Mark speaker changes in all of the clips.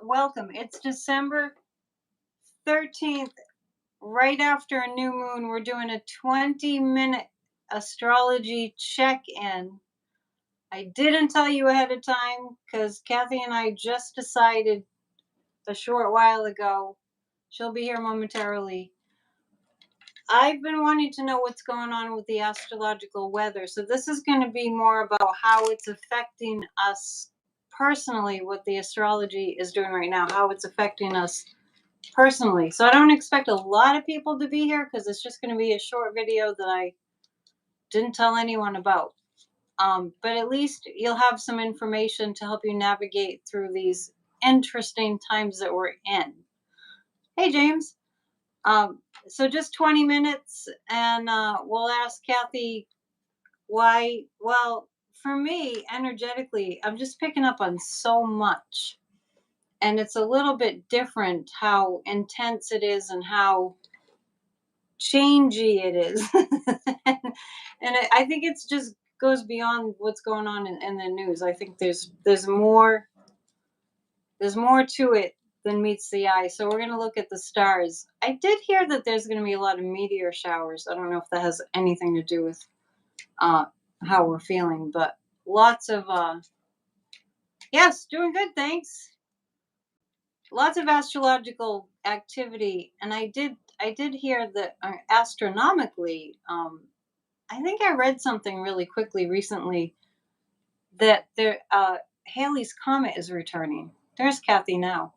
Speaker 1: welcome. It's December 13th, right after a new moon. We're doing a 20-minute astrology check-in. I didn't tell you ahead of time because Kathy and I just decided a short while ago. She'll be here momentarily. I've been wanting to know what's going on with the astrological weather. So this is going to be more about how it's affecting us personally, what the astrology is doing right now, how it's affecting us personally. So I don't expect a lot of people to be here because it's just going to be a short video that I didn't tell anyone about. But at least you'll have some information to help you navigate through these interesting times that we're in. Hey, James. So just 20 minutes, and we'll ask Kathy why. Well, for me, energetically, I'm just picking up on so much. And it's a little bit different how intense it is and how changey it is. and I think it's just goes beyond what's going on in the news. I think there's more to it than meets the eye. So we're going to look at the stars. I did hear that there's going to be a lot of meteor showers. I don't know if that has anything to do with how we're feeling, but lots of yes, doing good, thanks. Lots of astrological activity, and I did hear that astronomically, I think I read something really quickly recently that there Halley's Comet is returning. There's Kathy now.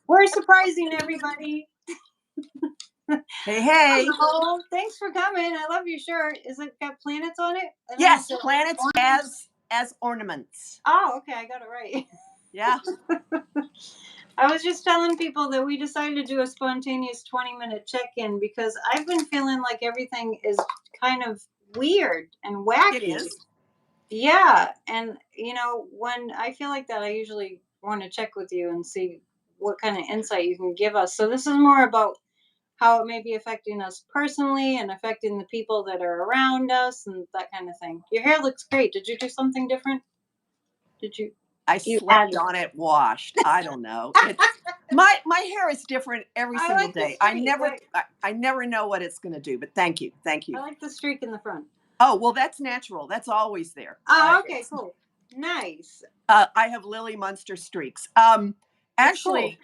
Speaker 1: We're surprising everybody.
Speaker 2: Hey.
Speaker 1: Oh, thanks for coming. I love your shirt. Is it got planets on it?
Speaker 2: Yes, planets as ornaments.
Speaker 1: Oh, okay, I got it right.
Speaker 2: Yeah.
Speaker 1: I was just telling people that we decided to do a spontaneous 20-minute check-in because I've been feeling like everything is kind of weird and wacky.
Speaker 2: It is.
Speaker 1: Yeah, and when I feel like that, I usually want to check with you and see what kind of insight you can give us. So this is more about how it may be affecting us personally and affecting the people that are around us and that kind of thing. Your hair looks great. Did you do something different? Did you?
Speaker 2: I slept on it, washed. I don't know. My hair is different every single day. I never know what it's going to do, but thank you.
Speaker 1: I like the streak in the front.
Speaker 2: Oh, well, that's natural. That's always there.
Speaker 1: Oh, okay, cool. Nice.
Speaker 2: I have Lily Munster streaks. Actually,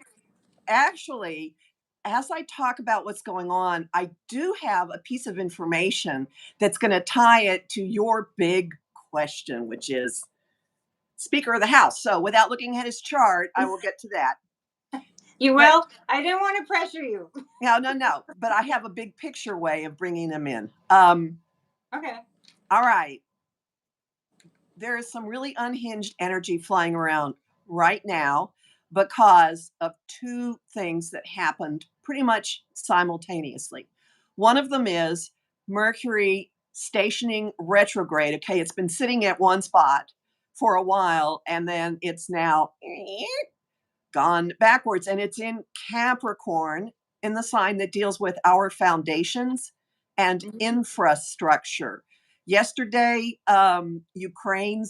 Speaker 2: as I talk about what's going on, I do have a piece of information that's going to tie it to your big question, which is Speaker of the House. So without looking at his chart, I will get to that.
Speaker 1: You will? I didn't want to pressure you.
Speaker 2: No. But I have a big picture way of bringing them in.
Speaker 1: Okay.
Speaker 2: All right. There is some really unhinged energy flying around right now because of two things that happened pretty much simultaneously. One of them is Mercury stationing retrograde. Okay, it's been sitting at one spot for a while, and then it's now gone backwards, and it's in Capricorn, in the sign that deals with our foundations and infrastructure. Yesterday, Ukraine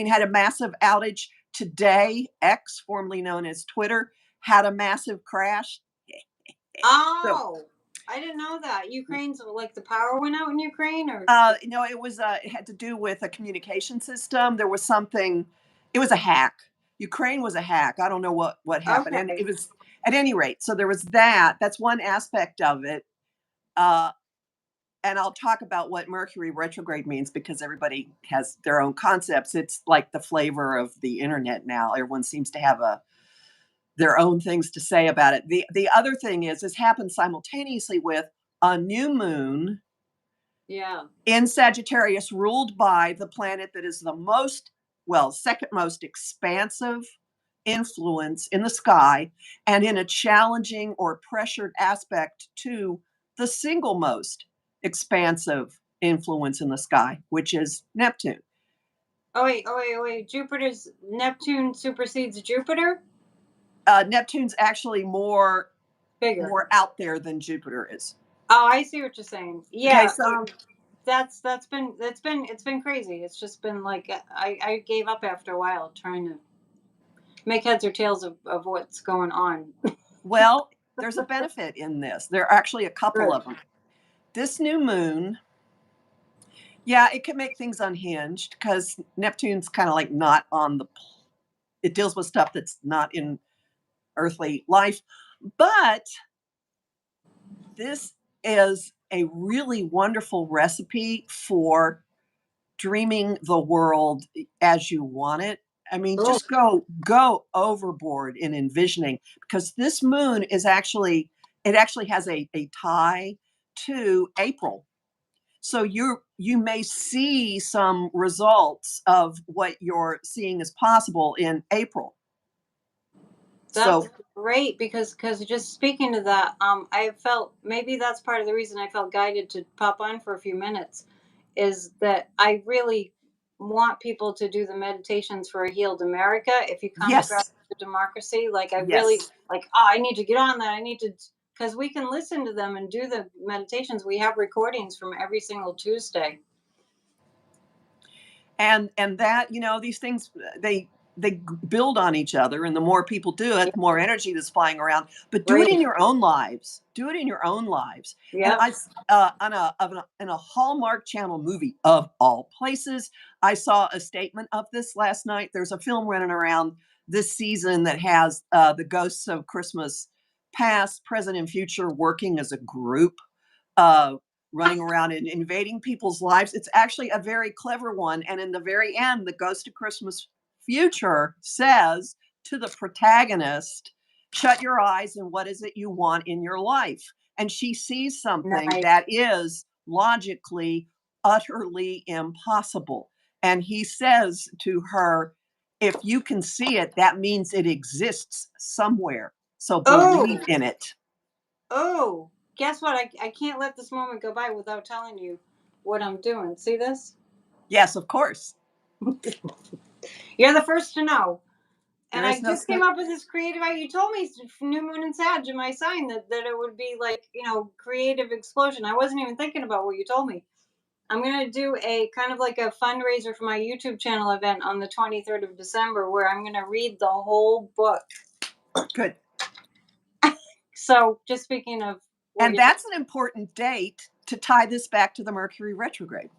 Speaker 2: had a massive outage. Today, X, formerly known as Twitter, had a massive crash.
Speaker 1: Oh, I didn't know that. Ukraine's like the power went out in Ukraine, or
Speaker 2: no, it was it had to do with a communication system. There was something. It was a hack. Ukraine was a hack. I don't know what happened, and it was at any rate. So there was that. That's one aspect of it. And I'll talk about what Mercury retrograde means because everybody has their own concepts. It's like the flavor of the internet now. Everyone seems to have their own things to say about it. The other thing is this happens simultaneously with a new moon in Sagittarius, ruled by the planet that is the second most expansive influence in the sky and in a challenging or pressured aspect to the single most expansive influence in the sky, which is Neptune.
Speaker 1: Oh wait. Neptune supersedes Jupiter?
Speaker 2: Neptune's actually bigger, more out there than Jupiter is.
Speaker 1: Oh, I see what you're saying. Yeah.
Speaker 2: Okay,
Speaker 1: it's been crazy. It's just been like I gave up after a while trying to make heads or tails of what's going on.
Speaker 2: Well, there's a benefit in this. There are actually a couple
Speaker 1: Good.
Speaker 2: of them. This new moon, yeah, it can make things unhinged because Neptune's kind of like not on the, it deals with stuff that's not in earthly life. But this is a really wonderful recipe for dreaming the world as you want it. I mean,
Speaker 1: Oh,
Speaker 2: just go overboard in envisioning, because this moon is actually, it actually has a tie to April. So you may see some results of what you're seeing as possible in April.
Speaker 1: that's
Speaker 2: So
Speaker 1: great because just speaking to that, I felt maybe that's part of the reason I felt guided to pop on for a few minutes is that I really want people to do the meditations for a healed America. If you come across
Speaker 2: yes,
Speaker 1: the democracy, like I really
Speaker 2: yes.
Speaker 1: like, oh, I need to get on that. I need to because we can listen to them and do the meditations. We have recordings from every single Tuesday.
Speaker 2: And that, these things, they build on each other, and the more people do it, the more energy that's flying around. But do it
Speaker 1: Right.
Speaker 2: in your own lives. Do it in your own lives. And
Speaker 1: Yep.
Speaker 2: in a Hallmark Channel movie of all places, I saw a statement of this last night. There's a film running around this season that has the ghosts of Christmas past, present, and future working as a group, uh, running around and invading people's lives. It's actually a very clever one. And in the very end, the Ghost of Christmas Future says to the protagonist, shut your eyes and what is it you want in your life? And she sees something
Speaker 1: Nice.
Speaker 2: that is logically utterly impossible. And he says to her, if you can see it, that means it exists somewhere. So
Speaker 1: Oh,
Speaker 2: believe in it.
Speaker 1: oh, guess what? I can't let this moment go by without telling you what I'm doing. See this?
Speaker 2: Yes, of course.
Speaker 1: You're the first to know. And
Speaker 2: There
Speaker 1: I
Speaker 2: is no
Speaker 1: just came
Speaker 2: such.
Speaker 1: up with this creative idea. You told me new moon and Sag in my sign that it would be like, creative explosion. I wasn't even thinking about what you told me. I'm going to do a kind of like a fundraiser for my YouTube channel event on the 23rd of December where I'm going to read the whole book.
Speaker 2: Good.
Speaker 1: So, just speaking of what
Speaker 2: And
Speaker 1: you're
Speaker 2: that's an important date to tie this back to the Mercury retrograde.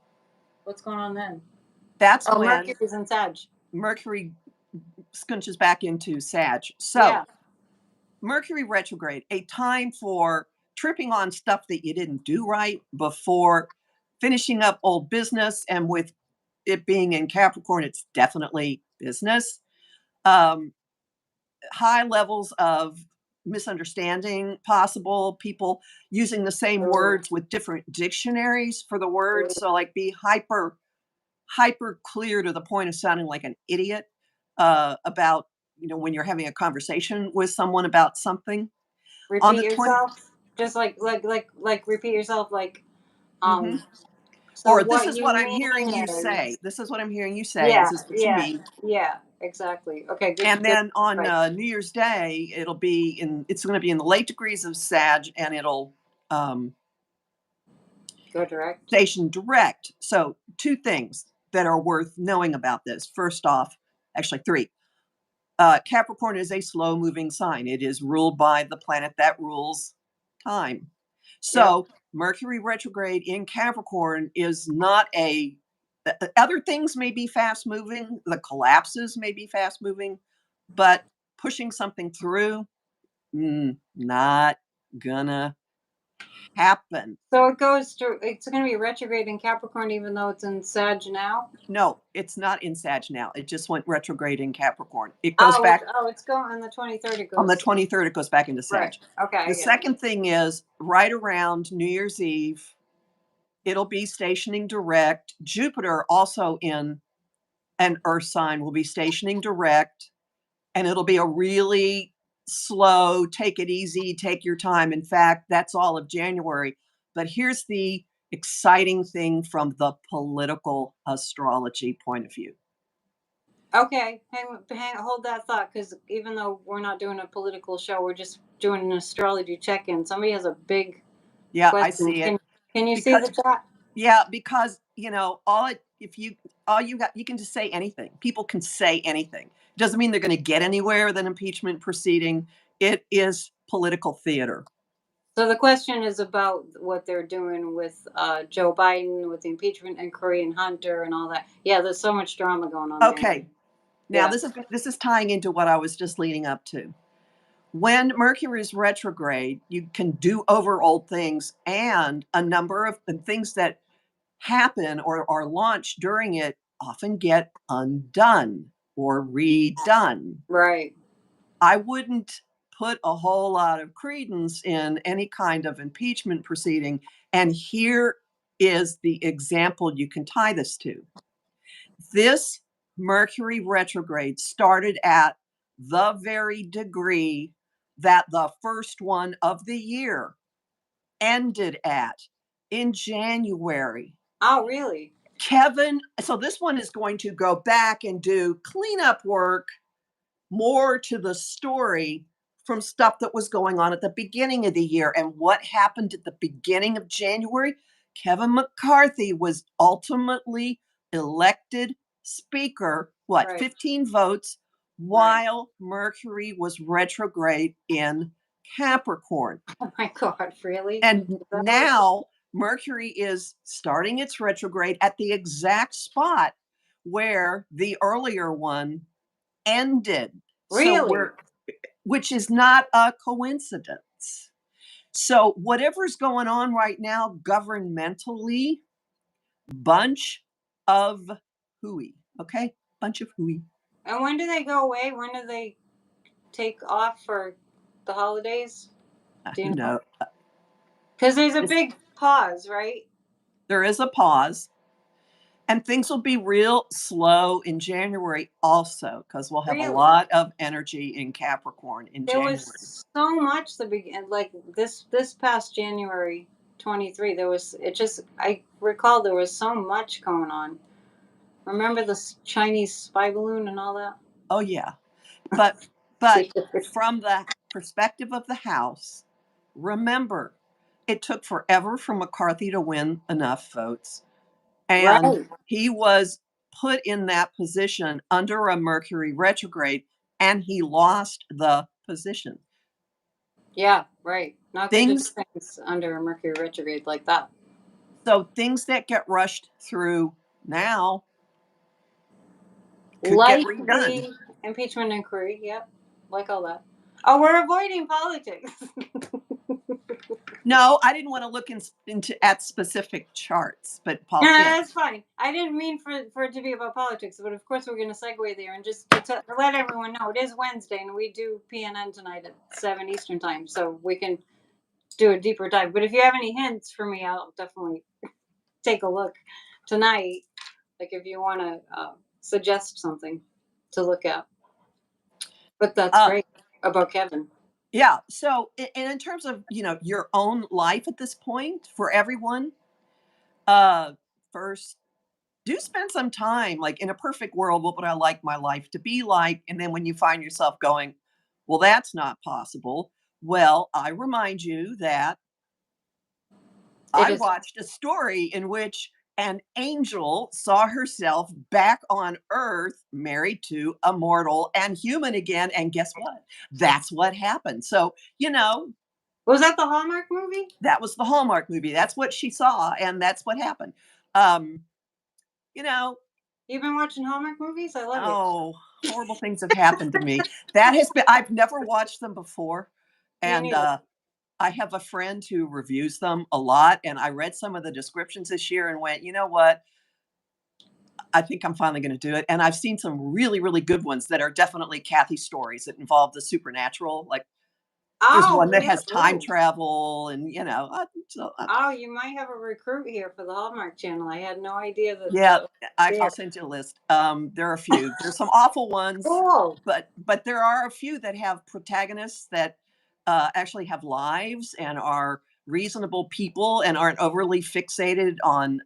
Speaker 1: what's going on then?
Speaker 2: That's
Speaker 1: Oh,
Speaker 2: when
Speaker 1: Mercury's in Sag.
Speaker 2: Mercury scunches back into Sag. So,
Speaker 1: Yeah.
Speaker 2: Mercury retrograde, a time for tripping on stuff that you didn't do right before, finishing up old business. And with it being in Capricorn, it's definitely business. Um, High levels of misunderstanding possible, people using the same
Speaker 1: Oh,
Speaker 2: words with different dictionaries for the words.
Speaker 1: oh.
Speaker 2: So like be hyper clear to the point of sounding like an idiot about, when you're having a conversation with someone about something. On
Speaker 1: Repeat
Speaker 2: the 20.
Speaker 1: yourself. Just like repeat yourself like
Speaker 2: Mhm.
Speaker 1: um so
Speaker 2: Or this
Speaker 1: what
Speaker 2: is
Speaker 1: you
Speaker 2: what I'm hearing
Speaker 1: mean
Speaker 2: you
Speaker 1: is
Speaker 2: say. This is what I'm hearing you say. Is
Speaker 1: yeah,
Speaker 2: this what you
Speaker 1: yeah,
Speaker 2: mean?
Speaker 1: yeah, exactly. Okay, good,
Speaker 2: And
Speaker 1: good
Speaker 2: then on
Speaker 1: advice.
Speaker 2: New Year's Day, it's going to be in the late degrees of Sag, and it'll um,
Speaker 1: Go direct.
Speaker 2: station direct. So, two things that are worth knowing about this. First off, actually, three. Capricorn is a slow moving sign, it is ruled by the planet that rules time.
Speaker 1: Yep.
Speaker 2: So, Mercury retrograde in Capricorn is not other things may be fast moving, the collapses may be fast moving, but pushing something through, not gonna happen.
Speaker 1: So it goes through it's gonna be retrograde in Capricorn even though it's in Sag now.
Speaker 2: No, it's not in Sag now. It just went retrograde in Capricorn. It goes
Speaker 1: Oh,
Speaker 2: back
Speaker 1: it's going on the 23rd it
Speaker 2: on the
Speaker 1: goes.
Speaker 2: 23rd, it goes back into Sag.
Speaker 1: Right. Okay,
Speaker 2: The
Speaker 1: I get it.
Speaker 2: second thing is right around New Year's Eve, it'll be stationing direct. Jupiter, also in an Earth sign, will be stationing direct, and it'll be a really slow, take it easy, take your time. In fact, that's all of January. But here's the exciting thing from the political astrology point of view.
Speaker 1: Okay, hold that thought, because even though we're not doing a political show, we're just doing an astrology check-in. Somebody has a big
Speaker 2: Yeah, I
Speaker 1: question.
Speaker 2: see it.
Speaker 1: Can you see
Speaker 2: Because
Speaker 1: the chat?
Speaker 2: Yeah, because, you know, all you got, you can just say anything. People can say anything. Doesn't mean they're gonna get anywhere with an impeachment proceeding. It is political theater.
Speaker 1: So the question is about what they're doing with Joe Biden, with the impeachment inquiry and Hunter and all that. Yeah, there's so much drama going on there.
Speaker 2: Okay, now
Speaker 1: Yeah.
Speaker 2: this is tying into what I was just leading up to. When Mercury is retrograde, you can do over old things, and a number of the things that happen or are launched during it often get undone or redone.
Speaker 1: Right.
Speaker 2: I wouldn't put a whole lot of credence in any kind of impeachment proceeding. And here is the example you can tie this to. This Mercury retrograde started at the very degree that the first one of the year ended at in January.
Speaker 1: Oh, really?
Speaker 2: Kevin, so this one is going to go back and do cleanup work more to the story from stuff that was going on at the beginning of the year. And what happened at the beginning of January? Kevin McCarthy was ultimately elected speaker, what,
Speaker 1: Right.
Speaker 2: 15 votes,
Speaker 1: Right.
Speaker 2: while Mercury was retrograde in Capricorn.
Speaker 1: Oh my God, really?
Speaker 2: And
Speaker 1: Is that what it-
Speaker 2: now Mercury is starting its retrograde at the exact spot where the earlier one ended. So
Speaker 1: Really?
Speaker 2: we're which is not a coincidence. So whatever's going on right now governmentally, bunch of hooey, okay? Bunch of hooey.
Speaker 1: And when do they go away? When do they take off for the holidays? Do you
Speaker 2: Who
Speaker 1: know?
Speaker 2: knows?
Speaker 1: Because there's a
Speaker 2: This,
Speaker 1: big pause, right?
Speaker 2: there is a pause, and things will be real slow in January also, because we'll have a
Speaker 1: Really?
Speaker 2: lot of energy in Capricorn in
Speaker 1: There
Speaker 2: January.
Speaker 1: was so much the begin like this past January 23. There was it just I recall there was so much going on. Remember the Chinese spy balloon and all that?
Speaker 2: Oh yeah. But but from the perspective of the House, remember, it took forever for McCarthy to win enough votes, and
Speaker 1: Right.
Speaker 2: he was put in that position under a Mercury retrograde, and he lost the position.
Speaker 1: Yeah, right. Not good to do
Speaker 2: Things
Speaker 1: things under a Mercury retrograde like that.
Speaker 2: things that get rushed through now could get
Speaker 1: Like
Speaker 2: redone.
Speaker 1: the impeachment inquiry. Yep. Like all that. Oh, we're avoiding politics.
Speaker 2: No, I didn't want to look into at specific charts, but
Speaker 1: No,
Speaker 2: Paul,
Speaker 1: no,
Speaker 2: yeah.
Speaker 1: that's fine. I didn't mean for it to be about politics, but of course we're going to segue there and just to let everyone know it is Wednesday and we do PNN tonight at 7 Eastern time, so we can do a deeper dive. But if you have any hints for me, I'll definitely take a look tonight. Like if you want to suggest something to look at. But that's
Speaker 2: Uh,
Speaker 1: great about Kevin.
Speaker 2: Yeah. So, and in terms of, your own life at this point for everyone, uh, first, do spend some time, like in a perfect world, what would I like my life to be like? And then when you find yourself going, well, that's not possible. Well, I remind you that
Speaker 1: It
Speaker 2: I
Speaker 1: is.
Speaker 2: watched a story in which an angel saw herself back on earth, married to a mortal and human again. And guess what? That's what happened. So,
Speaker 1: Was that the Hallmark movie?
Speaker 2: that was the Hallmark movie. That's what she saw, and that's what happened. Um, you know,
Speaker 1: You've been watching Hallmark movies? I love it.
Speaker 2: oh, horrible things have happened to me. I've never watched them before,
Speaker 1: Me
Speaker 2: and
Speaker 1: neither.
Speaker 2: I have a friend who reviews them a lot, and I read some of the descriptions this year and went, you know what? I think I'm finally going to do it. And I've seen some really, really good ones that are definitely Kathy stories that involve the supernatural. Like there's
Speaker 1: Oh,
Speaker 2: one that
Speaker 1: really?
Speaker 2: has time travel, and
Speaker 1: Oh, you might have a recruit here for the Hallmark Channel. I had no idea that
Speaker 2: yeah,
Speaker 1: that was
Speaker 2: I'll
Speaker 1: there.
Speaker 2: send you a list. There are a few. There's some awful ones,
Speaker 1: Cool.
Speaker 2: but there are a few that have protagonists that actually have lives and are reasonable people and aren't overly fixated on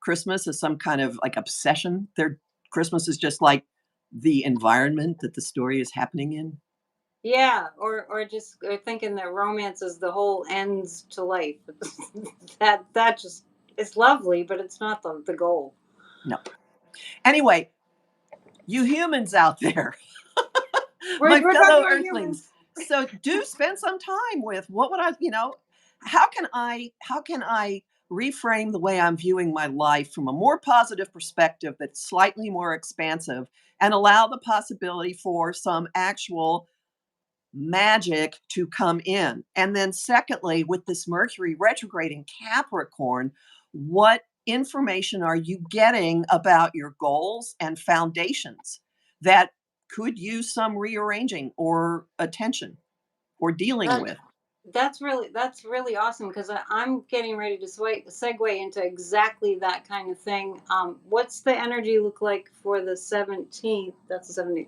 Speaker 2: Christmas as some kind of like obsession. Their Christmas is just like the environment that the story is happening in.
Speaker 1: Yeah, or just thinking that romance is the whole ends to life. That just It's lovely, but it's not the goal.
Speaker 2: No. Anyway, you humans out there, my
Speaker 1: We're talking
Speaker 2: fellow
Speaker 1: about
Speaker 2: earthlings.
Speaker 1: humans.
Speaker 2: So do spend some time with what would I, how can I reframe the way I'm viewing my life from a more positive perspective that's slightly more expansive and allow the possibility for some actual magic to come in. And then secondly, with this Mercury retrograde in Capricorn, what information are you getting about your goals and foundations that could use some rearranging or attention or dealing
Speaker 1: That
Speaker 2: with?
Speaker 1: that's really awesome because I'm getting ready to segue into exactly that kind of thing. What's the energy look like for the 17th? That's the 17th.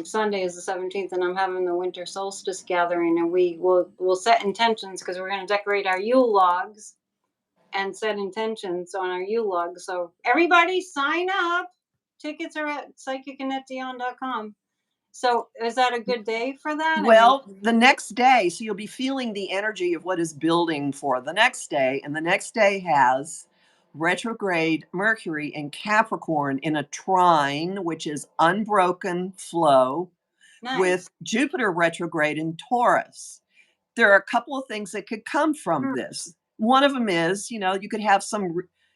Speaker 1: Sunday is the 17th, and I'm having the winter solstice gathering, and we'll set intentions because we're going to decorate our Yule logs and set intentions on our Yule logs. So everybody sign up. Tickets are at psychicanetdion.com. So is that a good day for that? I mean,
Speaker 2: Well, the next day, so you'll be feeling the energy of what is building for the next day. And the next day has retrograde Mercury in Capricorn in a trine, which is unbroken flow, with
Speaker 1: nice.
Speaker 2: Jupiter retrograde in Taurus. There are a couple of things that could come from
Speaker 1: Hmm.
Speaker 2: this. One of them is, you could have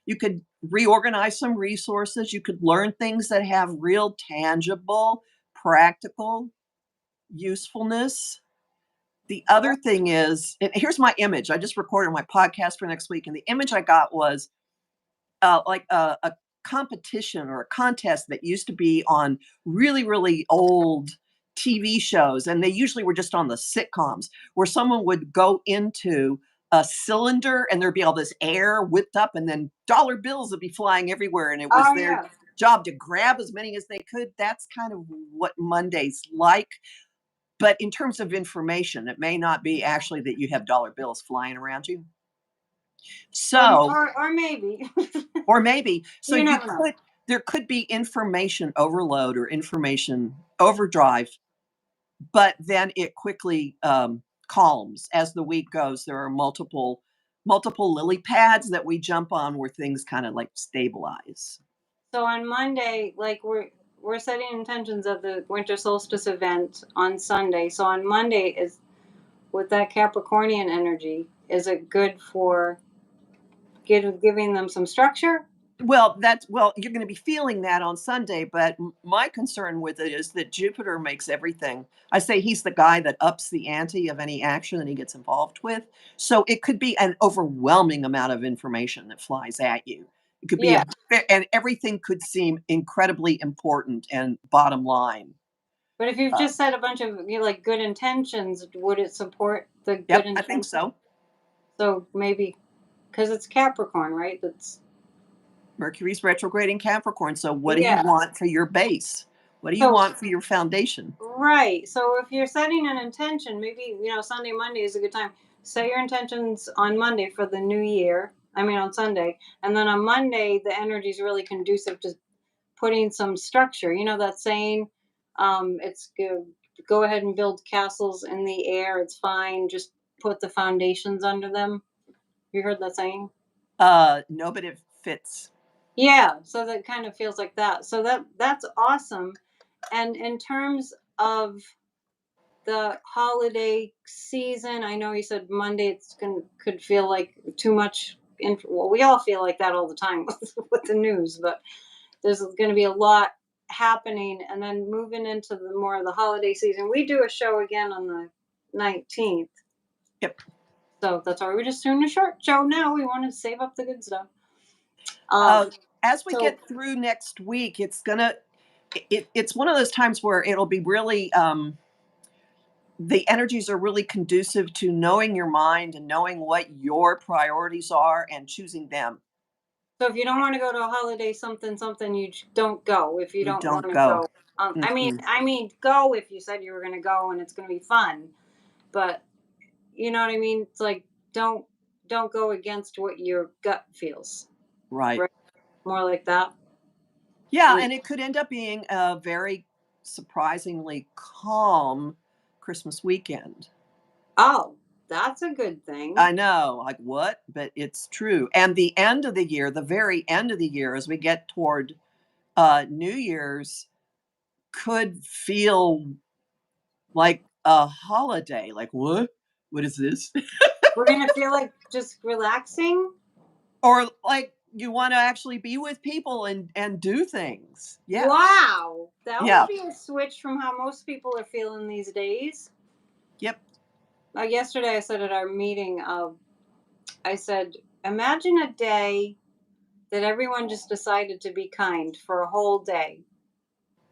Speaker 2: you could reorganize some resources. You could learn things that have real, tangible, practical usefulness. The
Speaker 1: Yeah.
Speaker 2: other thing is, and here's my image. I just recorded my podcast for next week, and the image I got was like a competition or a contest that used to be on really, really old TV shows. And they usually were just on the sitcoms where someone would go into a cylinder and there'd be all this air whipped up, and then dollar bills would be flying everywhere. And it was
Speaker 1: Oh
Speaker 2: their
Speaker 1: yeah.
Speaker 2: job to grab as many as they could. That's kind of what Monday's like. But in terms of information, it may not be actually that you have dollar bills flying around you. So,
Speaker 1: Or maybe.
Speaker 2: or maybe, so
Speaker 1: You never know.
Speaker 2: there could be information overload or information overdrive, but then it quickly calms as the week goes. There are multiple lily pads that we jump on where things kind of like stabilize.
Speaker 1: So on Monday, like we're setting intentions of the winter solstice event on Sunday. So on Monday is with that Capricornian energy, is it good for giving them some structure?
Speaker 2: Well, you're going to be feeling that on Sunday, but my concern with it is that Jupiter makes everything. I say he's the guy that ups the ante of any action that he gets involved with. So it could be an overwhelming amount of information that flies at you. It could be
Speaker 1: Yeah.
Speaker 2: and everything could seem incredibly important and bottom line.
Speaker 1: But if you've
Speaker 2: Uh,
Speaker 1: just said a bunch of like good intentions, would it support the good
Speaker 2: yep, I think
Speaker 1: intention?
Speaker 2: so.
Speaker 1: So maybe because it's Capricorn, right? That's
Speaker 2: Mercury's retrograde in Capricorn. So what do you
Speaker 1: yeah.
Speaker 2: want for your base? What do you
Speaker 1: So
Speaker 2: want for your foundation?
Speaker 1: right. So if you're setting an intention, maybe Sunday, Monday is a good time. Set your intentions on Monday for the new year. I mean on Sunday, and then on Monday the energy is really conducive to putting some structure. You know that saying, it's good. Go ahead and build castles in the air. It's fine. Just put the foundations under them. You heard that saying?
Speaker 2: No, but it fits.
Speaker 1: Yeah. So that kind of feels like that. So that's awesome. And in terms of the holiday season, I know you said Monday could feel like too much. Well, we all feel like that all the time with the news, but there's going to be a lot happening, and then moving into the more of the holiday season. We do a show again on the 19th,
Speaker 2: Yep.
Speaker 1: so that's why we're just doing a short show now. We want to save up the good stuff. Um,
Speaker 2: Uh, as we
Speaker 1: so
Speaker 2: get through next week, it's one of those times where it'll be really the energies are really conducive to knowing your mind and knowing what your priorities are and choosing them.
Speaker 1: so if you don't want to go to a holiday something something, don't go. If you
Speaker 2: You
Speaker 1: don't want
Speaker 2: don't
Speaker 1: to
Speaker 2: go.
Speaker 1: go,
Speaker 2: Mm-mm.
Speaker 1: I mean, go if you said you were going to go and it's going to be fun. But you know what I mean? It's like don't don't go against what your gut feels.
Speaker 2: Right.
Speaker 1: Right? More like that.
Speaker 2: Yeah,
Speaker 1: Like,
Speaker 2: and it could end up being a very surprisingly calm Christmas weekend.
Speaker 1: oh, That's a good thing.
Speaker 2: I know, like what? But it's true. And the end of the year, the very end of the year, as we get toward New Year's, could feel like a holiday. Like what? What is this?
Speaker 1: We're gonna feel like just relaxing.
Speaker 2: Or like you want to actually be with people and do things. Yeah.
Speaker 1: Wow, that would
Speaker 2: Yeah.
Speaker 1: be a switch from how most people are feeling these days.
Speaker 2: Yep.
Speaker 1: Yesterday, I said at our meeting, I said, imagine a day that everyone just decided to be kind for a whole day.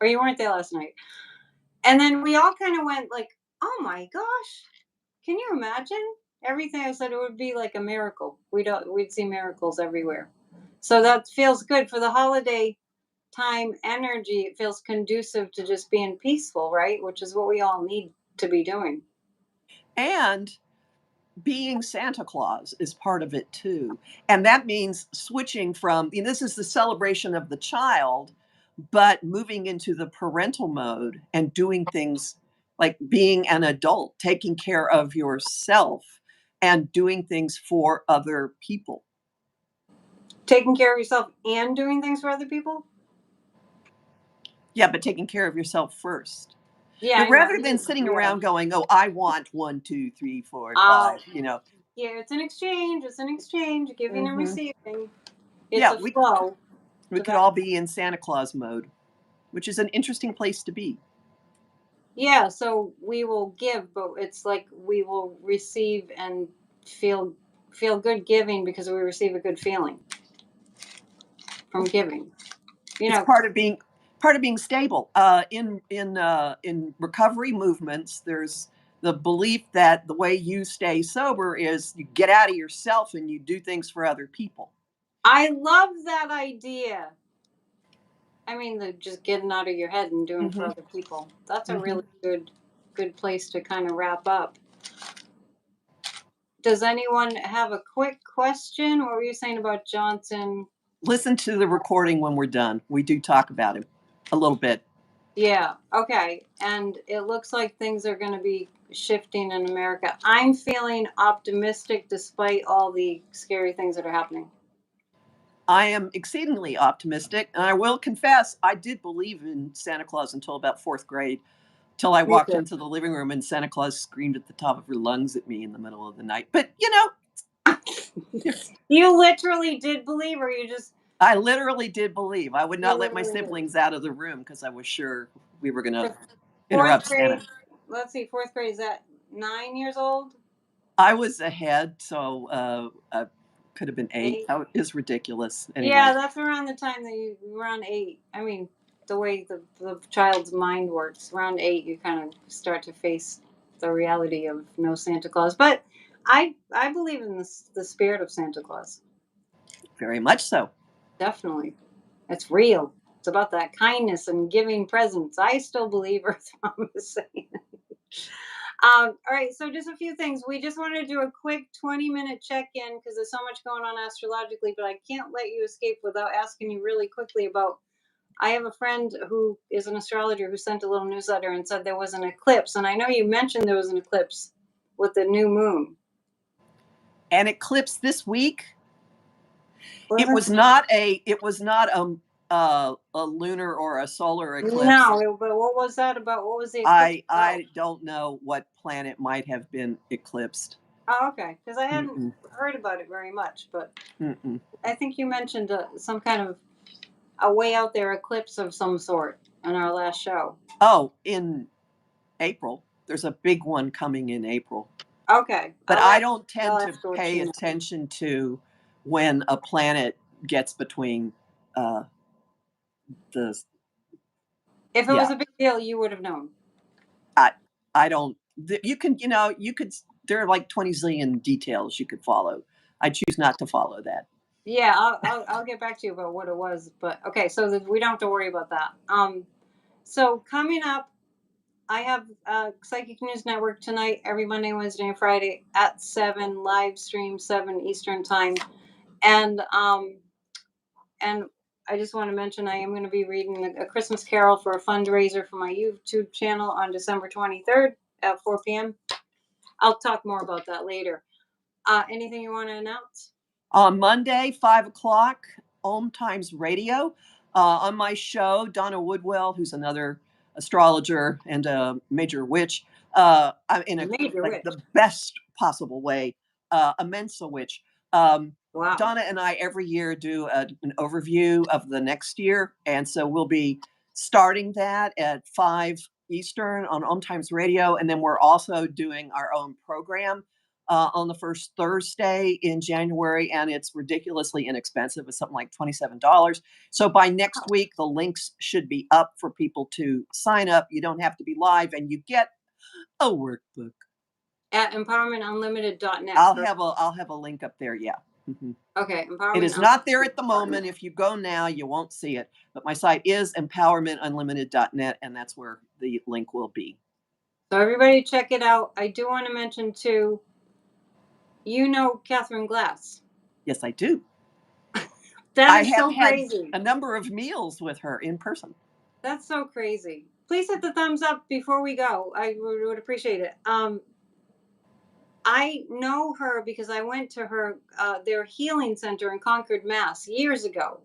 Speaker 1: Or you weren't there last night. And then we all kind of went like, oh my gosh, can you imagine? Everything I said, it would be like a miracle. We'd see miracles everywhere. So that feels good for the holiday time energy. It feels conducive to just being peaceful, right? Which is what we all need to be doing.
Speaker 2: And being Santa Claus is part of it too. And that means switching from, this is the celebration of the child, but moving into the parental mode and doing things like being an adult, taking care of yourself and doing things for other people.
Speaker 1: Taking care of yourself and doing things for other people.
Speaker 2: Yeah, but taking care of yourself first.
Speaker 1: Yeah,
Speaker 2: But
Speaker 1: I know.
Speaker 2: rather than sitting
Speaker 1: Yeah.
Speaker 2: around going, "Oh, I want 1, 2, 3, 4,
Speaker 1: Uh,
Speaker 2: 5," you know.
Speaker 1: yeah, it's an exchange. It's an exchange, giving and
Speaker 2: Mhm.
Speaker 1: receiving. It's
Speaker 2: Yeah,
Speaker 1: a flow.
Speaker 2: we could all be in Santa Claus mode, which is an interesting place to be.
Speaker 1: Yeah, so we will give, but it's like we will receive and feel feel good giving because we receive a good feeling from giving. You
Speaker 2: It's
Speaker 1: know,
Speaker 2: part of being stable. In recovery movements, there's the belief that the way you stay sober is you get out of yourself and you do things for other people.
Speaker 1: I love that idea. I mean, the just getting out of your head and doing for
Speaker 2: Mhm,
Speaker 1: other people. That's a
Speaker 2: mhm.
Speaker 1: really good place to kind of wrap up. Does anyone have a quick question? What were you saying about Johnson?
Speaker 2: Listen to the recording when we're done. We do talk about him a little bit.
Speaker 1: Yeah, okay. And it looks like things are going to be shifting in America. I'm feeling optimistic despite all the scary things that are happening.
Speaker 2: I am exceedingly optimistic, and I will confess I did believe in Santa Claus until about 4th grade, till I
Speaker 1: Me
Speaker 2: walked
Speaker 1: too.
Speaker 2: into the living room and Santa Claus screamed at the top of her lungs at me in the middle of the night. But,
Speaker 1: You literally did believe, or you just,
Speaker 2: I literally did believe. I would
Speaker 1: you
Speaker 2: not let my
Speaker 1: literally did.
Speaker 2: siblings out of the room because I was sure we were gonna
Speaker 1: The fourth
Speaker 2: interrupt Santa.
Speaker 1: grade, let's see, fourth grade is at 9 years old?
Speaker 2: I was ahead, so, I could have been 8.
Speaker 1: Eight?
Speaker 2: That is ridiculous.
Speaker 1: Yeah,
Speaker 2: Anyway,
Speaker 1: that's around the time that you around 8. I mean, the way the child's mind works, around 8, you kind of start to face the reality of no Santa Claus. But I believe in the spirit of Santa Claus.
Speaker 2: very much so.
Speaker 1: Definitely, it's real. It's about that kindness and giving presents. I still believe Earth Mom is saying. All right, so just a few things. We just wanted to do a quick 20-minute check in because there's so much going on astrologically, but I can't let you escape without asking you really quickly about. I have a friend who is an astrologer who sent a little newsletter and said there was an eclipse. And I know you mentioned there was an eclipse with the new moon.
Speaker 2: An eclipse this week. It
Speaker 1: Wasn't
Speaker 2: was not a lunar or a solar eclipse.
Speaker 1: no, but what was that about? What was the eclipse about?
Speaker 2: I don't know what planet might have been eclipsed.
Speaker 1: Oh, okay, because I hadn't
Speaker 2: Mm-mm,
Speaker 1: heard about it very much, but
Speaker 2: mm-mm.
Speaker 1: I think you mentioned some kind of a way out there eclipse of some sort in our last show.
Speaker 2: Oh, in April. There's a big one coming in April.
Speaker 1: Okay,
Speaker 2: But I don't tend
Speaker 1: I'll
Speaker 2: to
Speaker 1: ask her what
Speaker 2: pay
Speaker 1: she knows.
Speaker 2: attention to when a planet gets between uh, the
Speaker 1: If it was
Speaker 2: yeah.
Speaker 1: a big deal, you would have known.
Speaker 2: I I don't. You can you could. There are like 20 zillion details you could follow. I choose not to follow that.
Speaker 1: Yeah, I'll get back to you about what it was, but okay, so we don't have to worry about that. So coming up, I have Psychic News Network tonight, every Monday, Wednesday, and Friday at 7, live stream 7 Eastern time, and and I just want to mention I am going to be reading a Christmas Carol for a fundraiser for my YouTube channel on December 23rd at 4 p.m. I'll talk more about that later. Anything you want to announce?
Speaker 2: On Monday, 5 o'clock, Om Times Radio. On my show, Donna Woodwell, who's another astrologer and a major witch, in
Speaker 1: Major
Speaker 2: like
Speaker 1: witch.
Speaker 2: the best possible way, a Mensa witch.
Speaker 1: Wow.
Speaker 2: Donna and I every year do an overview of the next year, and so we'll be starting that at 5 Eastern on Om Times Radio, and then we're also doing our own program on the first Thursday in January, and it's ridiculously inexpensive. It's something like $27. So by next week, the links should be up for people to sign up. You don't have to be live, and you get a workbook.
Speaker 1: At empowermentunlimited.net.
Speaker 2: I'll have a link up there. Yeah. Mhm.
Speaker 1: Okay, empowerment.
Speaker 2: It is not there at the moment. If you go now, you won't see it. But my site is empowermentunlimited.net, and that's where the link will be.
Speaker 1: So everybody check it out. I do want to mention too, you know Catherine Glass.
Speaker 2: Yes, I do.
Speaker 1: That is
Speaker 2: I have
Speaker 1: so
Speaker 2: had
Speaker 1: crazy.
Speaker 2: a number of meals with her in person.
Speaker 1: That's so crazy. Please hit the thumbs up before we go. I would appreciate it. I know her because I went to their healing center in Concord, Mass, years ago.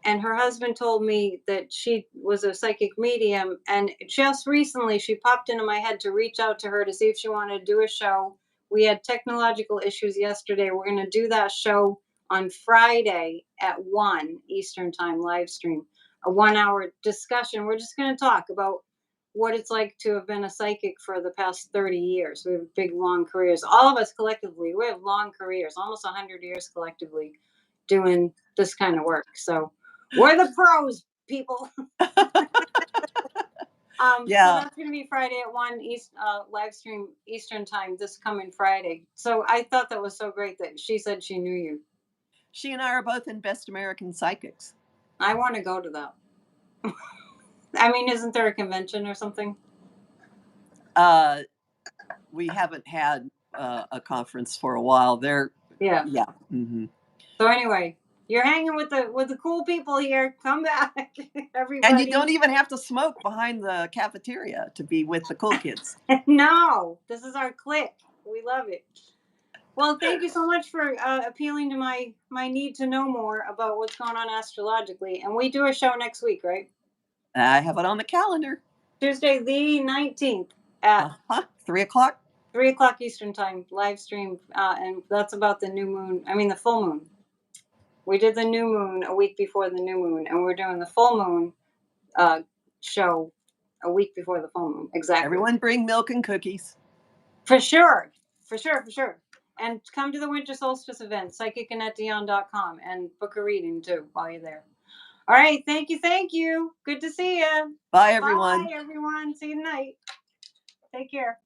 Speaker 1: And her husband told me that she was a psychic medium. And just recently, she popped into my head to reach out to her to see if she wanted to do a show. We had technological issues yesterday. We're going to do that show on Friday at 1 Eastern Time live stream, a 1 hour discussion. We're just going to talk about what it's like to have been a psychic for the past 30 years. We have big, long careers. All of us collectively, we have long careers, almost 100 years collectively doing this kind of work. So we're the pros, people.
Speaker 2: Yeah.
Speaker 1: So that's going to be Friday at 1 live stream Eastern Time this coming Friday. So I thought that was so great that she said she knew you.
Speaker 2: She and I are both in Best American Psychics.
Speaker 1: I want to go to that. I mean, isn't there a convention or something?
Speaker 2: We haven't had a conference for a while.
Speaker 1: Yeah.
Speaker 2: Mm-hmm.
Speaker 1: So anyway, you're hanging with the cool people here. Come back, everybody.
Speaker 2: And you don't even have to smoke behind the cafeteria to be with the cool kids.
Speaker 1: No, this is our clique. We love it. Well, thank you so much for appealing to my need to know more about what's going on astrologically. And we do a show next week, right?
Speaker 2: I have it on the calendar.
Speaker 1: Tuesday the 19th at
Speaker 2: 3 o'clock.
Speaker 1: 3 o'clock Eastern Time, live stream. And that's about the new moon. I mean, the full moon. We did the new moon a week before the new moon, and we're doing the full moon show a week before the full moon. Exactly.
Speaker 2: Everyone bring milk and cookies.
Speaker 1: For sure. For sure. For sure. And come to the winter solstice event, psychic.dion.com, and book a reading too while you're there. All right. Thank you. Thank you. Good to see you.
Speaker 2: Bye, everyone.
Speaker 1: Bye, everyone. See you tonight. Take care.